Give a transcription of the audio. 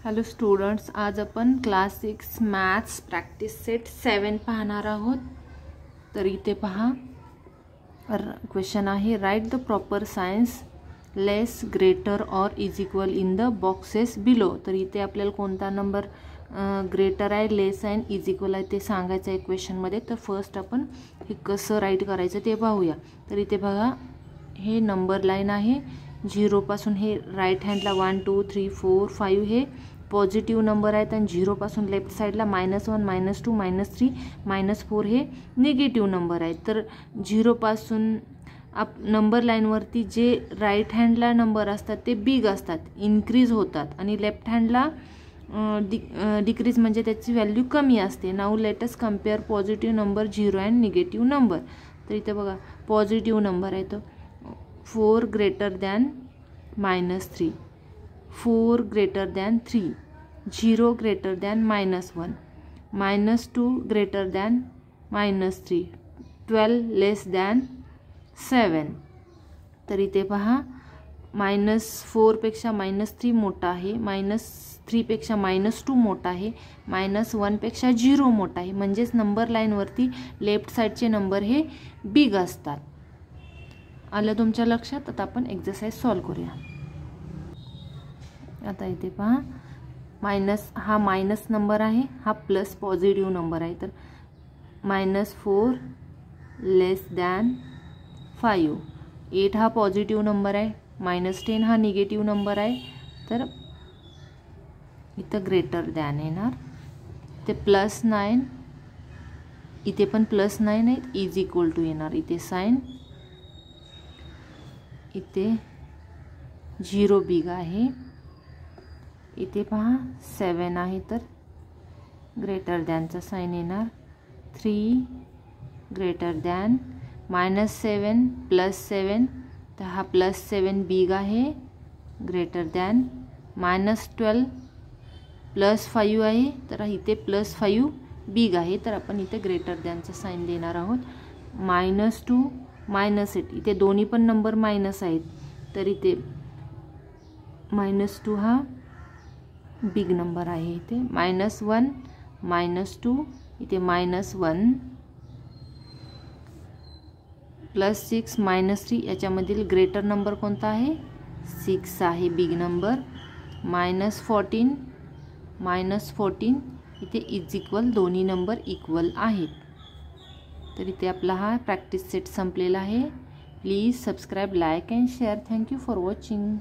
Hello students, आज आपण class 6 maths practice set 7 पाहणार आहोत। तर इथे पहा, क्वेश्चन आहे write the proper signs less greater or is equal in the boxes below. तर इथे आपल्याला कोणता नंबर ग्रेटर आहे, लेस आहे, इज इक्वल आहे ते सांगायचं आहे क्वेश्चनमध्ये। तर फर्स्ट आपण हे कसं राईट करायचं ते पाहूया। तर इथे बघा, हे नंबर लाईन आहे, 0 पासून हे राईट हँडला 1 2 3 4 5 हे पॉझिटिव्ह नंबर आहेत आणि 0 पासून लेफ्ट साईडला -1 -2 -3 -4 हे निगेटिव्ह नंबर आहेत। तर 0 पासून नंबर लाईनवरती जे राईट हँडला नंबर असतात ते बिग असतात, इन्क्रीज होतात, आणि लेफ्ट हँडला डिक्रीज म्हणजे त्याची व्हॅल्यू कमी असते। Now let us compare positive number 0 and negative number. तर इथे बघा, पॉझिटिव्ह नंबर आहे तो 4 greater than -3, 4 greater than 3, 0 greater than -1, -2 greater than -3, 12 लेस दॅन 7। तर इथे पहा, -4 पेक्षा -3 मोठा आहे, -3 पेक्षा -2 मोठा आहे, -1 पेक्षा 0 मोठा आहे, म्हणजेच नंबर लाईनवरती लेफ्ट साईडचे नंबर हे बिग असतात। आलं तुमच्या लक्षात? आता आपण एक्सरसाइज सॉल्व करूया। आता इथे पहा, हा मायनस नंबर आहे, हा प्लस पॉझिटिव्ह नंबर आहे। तर -4 लेस दॅन 5, 8 हा पॉझिटिव्ह नंबर आहे, -10 हा निगेटिव्ह नंबर आहे। तर इथं ग्रेटर दॅन येणार, ते +9, इथे पण +9 आहे, इज इक्वल टू येणार, इथे साइन, इथे 0 बिग आहे, इथे पहा 7 आहे, तर ग्रेटर दॅनचा साइन येणार, 3 ग्रेटर दॅन -7 +7, तर हा +7 बिग आहे, ग्रेटर दॅन -12 +5 आहे, तर इथे +5 बिग आहे, तर आपण इथे ग्रेटर दॅनचा साइन देणार आहोत। -2 -8, इथे दोन्ही पण नंबर मायनस आहेत, तर इथे -2 हा बिग नंबर आहे, इथे -1 -2, इथे -1 +6 -3, याच्यामधील ग्रेटर नंबर कोणता आहे? 6 आहे बिग नंबर, -14 -14, इथे इज इक्वल, दोन्ही नंबर इक्वल आहेत। तर इथे आपला हा प्रॅक्टिस सेट संपलेला आहे। Please subscribe, like and share. Thank you for watching.